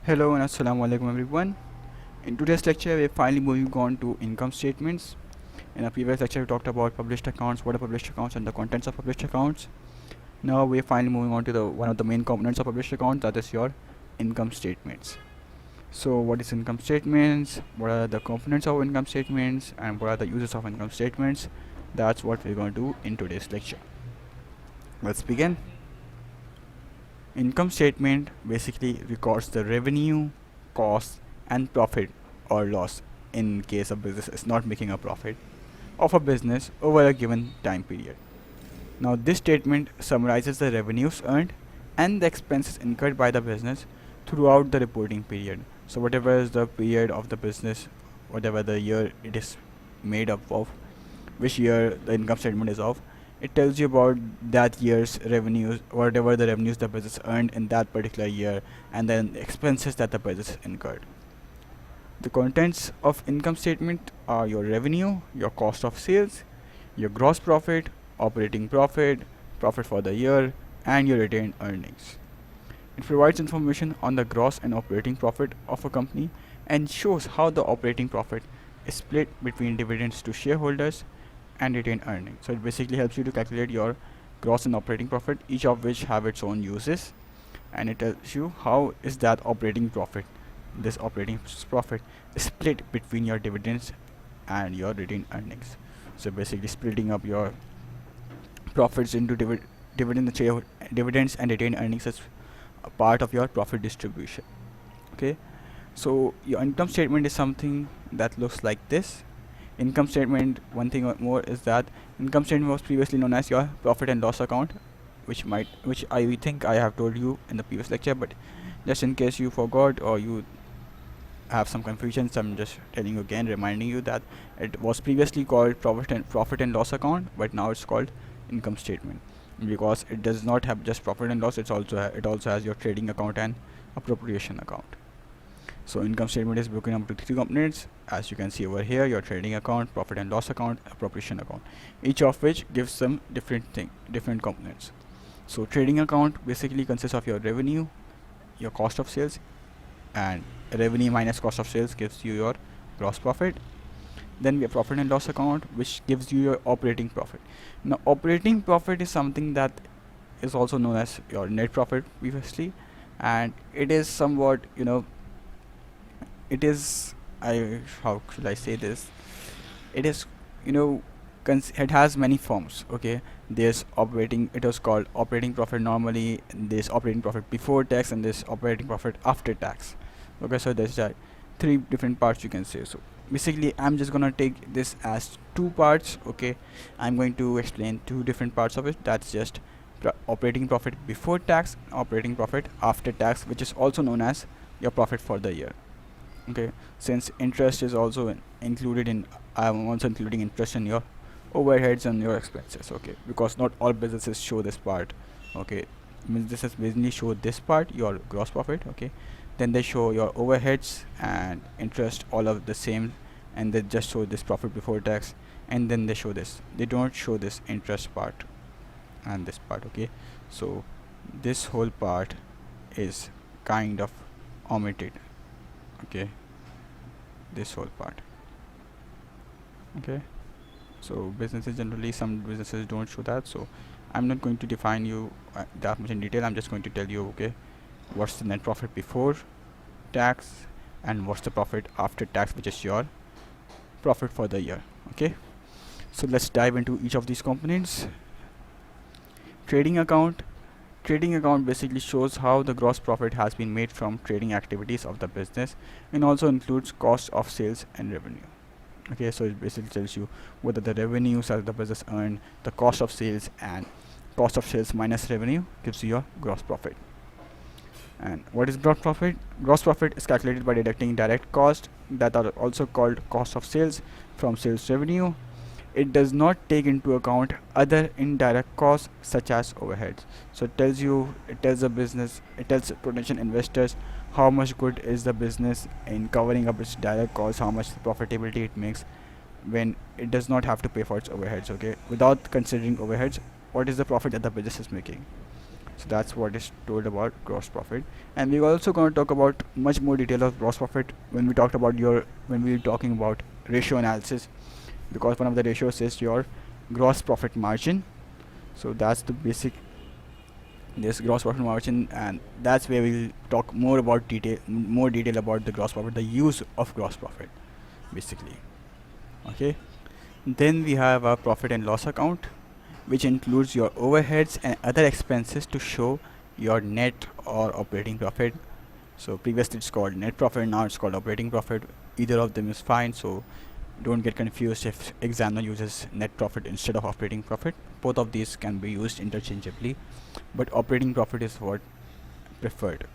Hello and assalamu alaikum everyone. In today's lecture, we're finally moving on to income statements. In a previous lecture, we talked about published accounts, what are published accounts, and the contents of published accounts. Now we're finally moving on to the one of the main components of published account, that is your income statements. So, what is income statements? What are the components of income statements, and what are the uses of income statements? That's what we're going to do in today's lecture. Let's begin. Income statement basically records the revenue, cost, and profit or loss in case a business is not making a profit of a business over a given time period. Now, this statement summarizes the revenues earned and the expenses incurred by the business throughout the reporting period. So, whatever is the period of the business, whatever the year it is made up of, which year the income statement is of, it tells you about that year's revenues, whatever the revenues the business earned in that particular year, and then the expenses that the business incurred. The contents of income statement are your revenue, your cost of sales, your gross profit, operating profit, profit for the year, and your retained earnings. It provides information on the gross and operating profit of a company and shows how the operating profit is split between dividends to shareholders and retained earnings. So it basically helps you to calculate your gross and operating profit, each of which have its own uses, and it tells you how is that operating profit, this operating profit, split between your dividends and your retained earnings. So basically splitting up your profits into dividends and retained earnings as a part of your profit distribution. Okay, so your income statement is something that looks like this. Income statement, one thing more is that income statement was previously known as your profit and loss account, which I think I have told you in the previous lecture, but just in case you forgot or you have some confusion, so I'm just telling you again, reminding you that it was previously called profit and loss account, but now it's called income statement because it does not have just profit and loss. It also has your trading account and appropriation account. So income statement is broken up into three components, as you can see over here: your trading account, profit and loss account, appropriation account, each of which gives some different components. So trading account basically consists of your revenue, your cost of sales, and revenue minus cost of sales gives you your gross profit. Then we have profit and loss account, which gives you your operating profit. Now operating profit is something that is also known as your net profit previously, and it is somewhat, it is, how should I say this, it is, it has many forms. Okay, there's operating, it was called operating profit normally, there's operating profit before tax, and there's operating profit after tax. Okay, so there's three different parts you can say. So basically I'm just gonna take this as two parts. Okay, I'm going to explain two different parts of it. That's just operating profit before tax, operating profit after tax, which is also known as your profit for the year. Okay, since interest is also included in, I'm also including interest in your overheads and your expenses. Okay, because not all businesses show this part. Okay, businesses basically show this part, your gross profit. Okay, then they show your overheads and interest all of the same, and they just show this profit before tax, and then they show this, they don't show this interest part and this part. Okay, so this whole part is kind of omitted. Okay, this whole part. Okay, so businesses generally, some businesses don't show that, so I'm not going to define you that much in detail. I'm just going to tell you, okay, what's the net profit before tax and what's the profit after tax, which is your profit for the year. Okay, so let's dive into each of these components. Trading account basically shows how the gross profit has been made from trading activities of the business, and also includes cost of sales and revenue. Okay, so it basically tells you whether the revenues that the business earned, the cost of sales, and cost of sales minus revenue gives you your gross profit. And what is gross profit? Gross profit is calculated by deducting direct costs that are also called cost of sales from sales revenue. It does not take into account other indirect costs such as overheads. So it tells potential investors how much good is the business in covering up its direct costs, how much profitability it makes when it does not have to pay for its overheads. Okay, without considering overheads, what is the profit that the business is making? So that's what is told about gross profit. And we're also going to talk about much more detail of gross profit when we're talking about ratio analysis, because one of the ratios is your gross profit margin. So that's the basic this gross profit margin, and that's where we'll talk more detail about the gross profit, the use of gross profit basically. Okay, then we have a profit and loss account, which includes your overheads and other expenses to show your net or operating profit. So previously it's called net profit, now it's called operating profit. Either of them is fine, so don't get confused if examiner uses net profit instead of operating profit. Both of these can be used interchangeably, but operating profit is what preferred.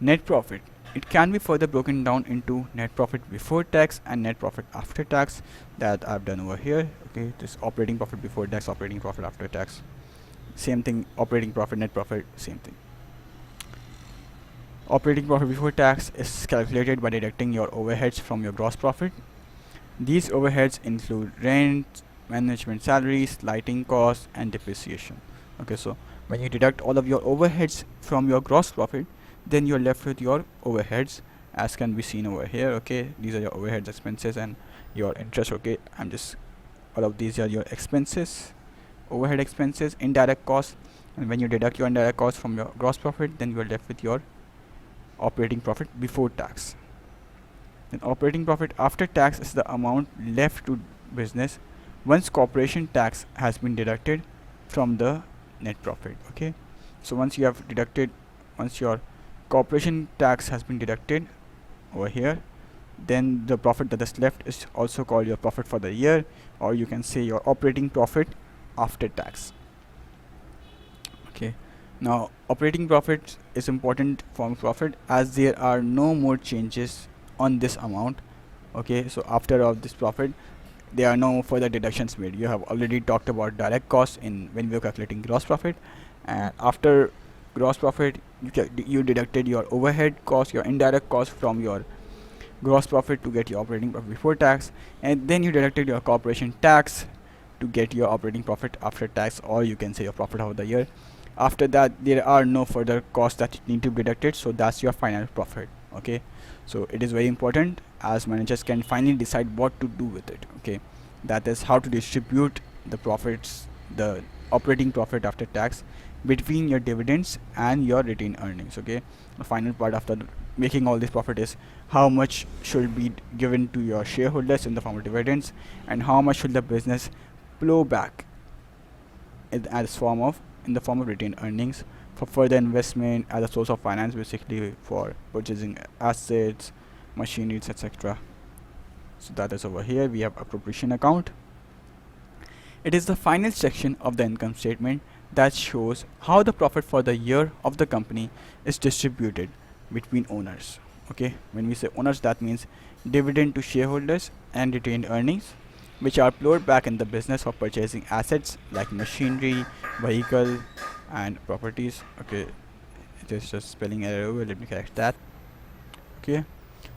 Net profit, it can be further broken down into net profit before tax and net profit after tax, that I've done over here. Okay, this operating profit before tax, operating profit after tax, same thing. Operating profit, net profit, same thing. Operating profit before tax is calculated by deducting your overheads from your gross profit. These overheads include rent, management salaries, lighting costs, and depreciation. Okay, so when you deduct all of your overheads from your gross profit, then you're left with your overheads, as can be seen over here. Okay, these are your overheads, expenses, and your interest. Okay, all of these are your expenses, overhead expenses, indirect costs, and when you deduct your indirect costs from your gross profit, then you're left with your operating profit before tax. Then operating profit after tax is the amount left to business once corporation tax has been deducted from the net profit. Okay, so once your corporation tax has been deducted over here, then the profit that is left is also called your profit for the year, or you can say your operating profit after tax. Okay, now operating profit is important form of profit as there are no more changes on this amount. Okay, so after all this profit, there are no further deductions made. You have already talked about direct costs in when we were calculating gross profit, and after gross profit you deducted your overhead cost, your indirect cost from your gross profit to get your operating profit before tax, and then you deducted your corporation tax to get your operating profit after tax, or you can say your profit of the year. After that, there are no further costs that need to be deducted, so that's your final profit. Okay, so it is very important as managers can finally decide what to do with it. Okay, that is how to distribute the profits, the operating profit after tax, between your dividends and your retained earnings. Okay, the final part after making all this profit is how much should be given to your shareholders in the form of dividends, and how much should the business flow back in the form of retained earnings for further investment as a source of finance, basically for purchasing assets, machineries, etc. So that is over here. We have appropriation account. It is the final section of the income statement that shows how the profit for the year of the company is distributed between owners. Okay, when we say owners, that means dividend to shareholders and retained earnings, which are plowed back in the business for purchasing assets like machinery, vehicle, and properties. Okay, it is just spelling error. Let me correct that. Okay,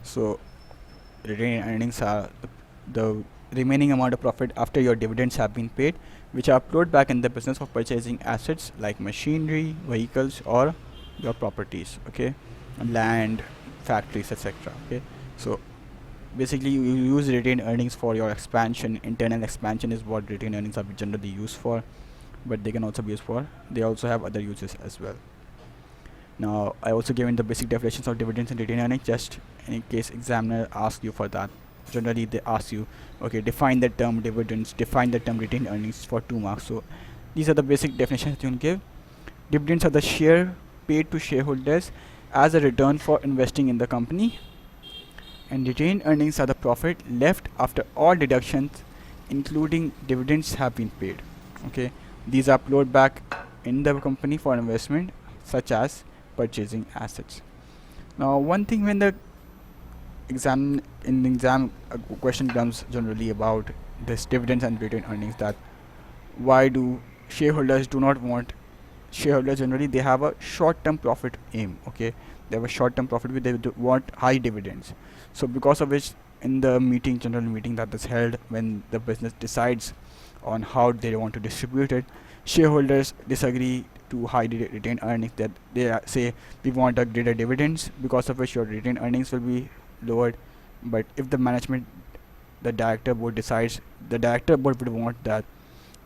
so retained earnings are the remaining amount of profit after your dividends have been paid, which are plowed back in the business of purchasing assets like machinery, vehicles, or your properties. Okay, land, factories, etc. Okay, so basically you use retained earnings for your expansion. Internal expansion is what retained earnings are generally used for, but they can also be used for, they also have other uses as well. Now I also given the basic definitions of dividends and retained earnings, just in case examiner asks you for that. Generally they ask you, okay, define the term dividends, define the term retained earnings for 2 marks. So these are the basic definitions that you can give. Dividends are the share paid to shareholders as a return for investing in the company, and retained earnings are the profit left after all deductions including dividends have been paid. Okay, these are plowed back in the company for investment such as purchasing assets. Now one thing, when the exam question comes generally about this dividends and retained earnings, that why do shareholders do not want, shareholders generally they have a short term profit aim. Okay, they have a short term profit with, they want high dividends. So because of which, in the general meeting that is held when the business decides on how they want to distribute it, shareholders disagree to high retained earnings, that they say we want a greater dividends, because of which your retained earnings will be lowered. But if the management, the director board decides, the director board would want that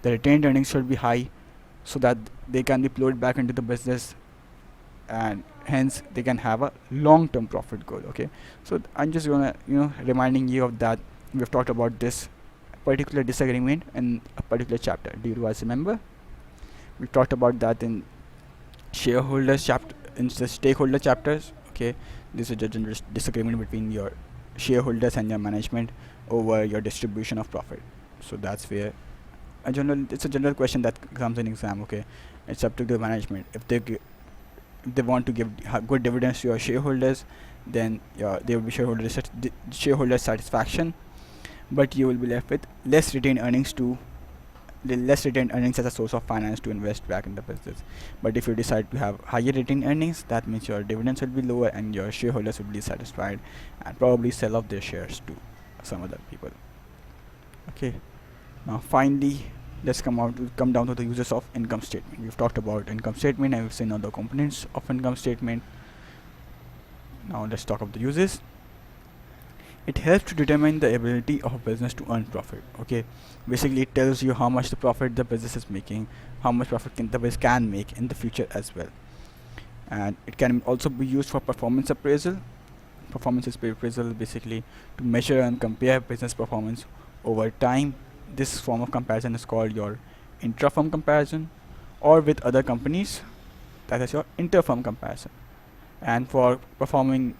the retained earnings should be high, so that they can be plowed back into the business, and hence they can have a long-term profit goal. Okay, so I'm just gonna reminding you of that. We've talked about this particular disagreement in a particular chapter. Do you guys remember? We talked about that in shareholders chapter, in the stakeholder chapters. Okay, this is a general disagreement between your shareholders and your management over your distribution of profit. So that's where it's a general question that comes in exam. Okay, it's up to the management. If they want to give good dividends to your shareholders, then there will be shareholder satisfaction, but you will be left with less retained earnings as a source of finance to invest back in the business. But if you decide to have higher retained earnings, that means your dividends will be lower and your shareholders will be satisfied and probably sell off their shares to some other people. Okay, now finally let's come down to the uses of income statement. We've talked about income statement and we've seen other components of income statement. Now let's talk about the uses. It helps to determine the ability of a business to earn profit. Okay, basically it tells you how much the profit the business is making, how much profit the business can make in the future as well. And it can also be used for performance appraisal. Performance appraisal basically to measure and compare business performance over time. This form of comparison is called your intra-firm comparison, or with other companies, that is your inter-firm comparison. And for performing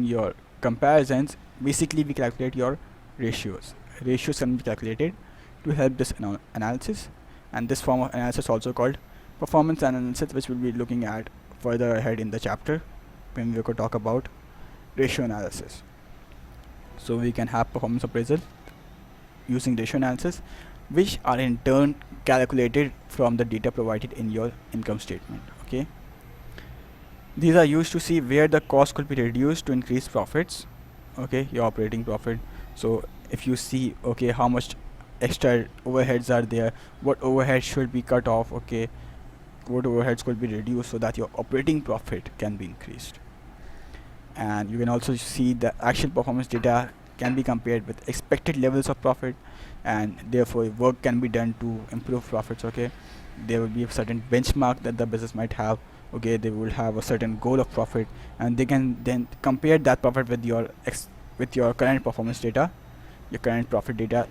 your comparisons, basically we calculate your ratios. Ratios can be calculated to help this analysis, and this form of analysis also called performance analysis, which we'll be looking at further ahead in the chapter when we could talk about ratio analysis. So we can have performance appraisal using ratio analysis, which are in turn calculated from the data provided in your income statement. Okay, these are used to see where the cost could be reduced to increase profits. Okay, your operating profit. So if you see, okay, how much extra overheads are there, what overheads should be cut off, okay, what overheads could be reduced so that your operating profit can be increased. And you can also see the actual performance data can be compared with expected levels of profit, and therefore work can be done to improve profits. Okay, there will be a certain benchmark that the business might have. Okay, they will have a certain goal of profit, and they can then compare that profit with your current performance data, your current profit data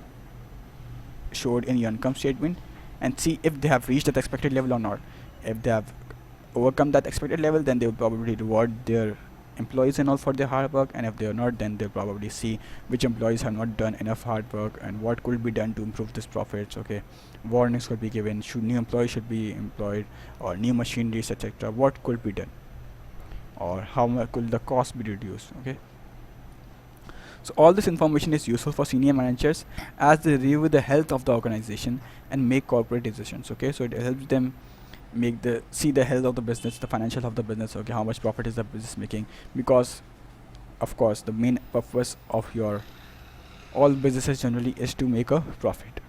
showed in your income statement, and see if they have reached that expected level or not. If they have overcome that expected level, then they will probably reward their employees and all for their hard work, and if they are not, then they'll probably see which employees have not done enough hard work and what could be done to improve this profits. Okay, warnings could be given, should new employees should be employed, or new machineries, etc. What could be done, or how much could the cost be reduced. Okay, so all this information is useful for senior managers as they review the health of the organization and make corporate decisions. Okay, so it helps them see the health of the business, the financial health of the business. Okay, how much profit is the business making, because of course the main purpose of your all businesses generally is to make a profit.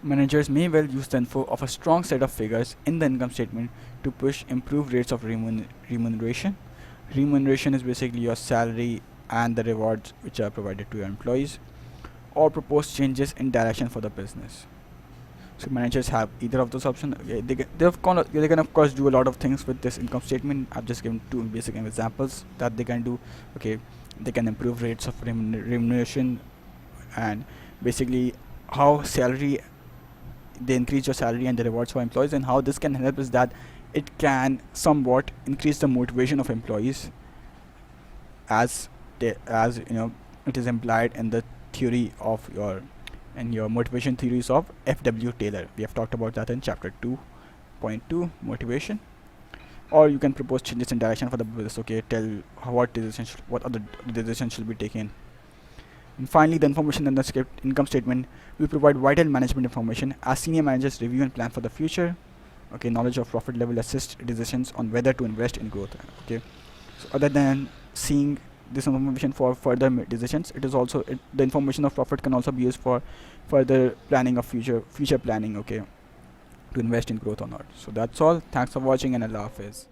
Managers may well use the info of a strong set of figures in the income statement to push improved rates of remuneration. Remuneration is basically your salary and the rewards which are provided to your employees, or propose changes in direction for the business. So managers have either of those options. Okay, they can of course do a lot of things with this income statement. I've just given two basic examples that they can do. Okay, they can improve rates of remuneration, and basically how they increase your salary and the rewards for employees, and how this can help is that it can somewhat increase the motivation of employees, as it is implied in the theory of your motivation theories of F.W. Taylor. We have talked about that in chapter 2.2, motivation. Or you can propose changes in direction for the business. Okay, tell what other decisions should be taken. And finally, the information in the income statement will provide vital management information as senior managers review and plan for the future. Okay, knowledge of profit level assists decisions on whether to invest in growth. Okay, so other than seeing this information for further decisions. It is also the information of profit can also be used for further planning of future planning, okay, to invest in growth or not. So that's all. Thanks for watching, and Allah Hafiz.